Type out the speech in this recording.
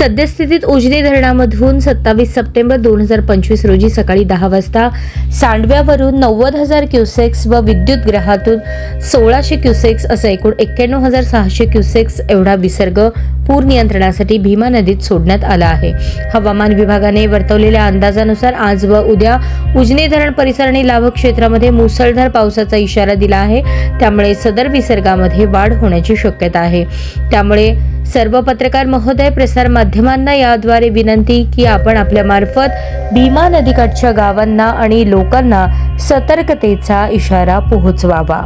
सद्यस्थितीत उजनी धरणामधून 27 सप्टेंबर 2025 रोजी सकाळी 10 वाजता सांडव्यावरून 90,000 क्युसेक्स व विद्युतगृहातून 1600 क्युसेक्स असा एकूण 91,600 क्युसेक्स एवढा विसर्ग पूर नियंत्रणासाठी भीमा नदीत सोडण्यात आला आहे। हवामान विभागाने वर्तवलेल्या अंदाजानुसार आज व उद्या उजनी धरण परिसर आणि लाभक क्षेत्रामध्ये मुसळधार पावसाचा इशारा दिला आहे। त्यामुळे सदर विसर्गामध्ये वाढ होण्याची शक्यता आहे। त्यामुळे सर्व पत्रकार महोदय, प्रसार माध्यमांना याद्वारे विनंती की आपण आपल्या मार्फत भीमा नदीकाठच्या गावांना आणि लोकांना सतर्कतेचा इशारा पोहोचवावा।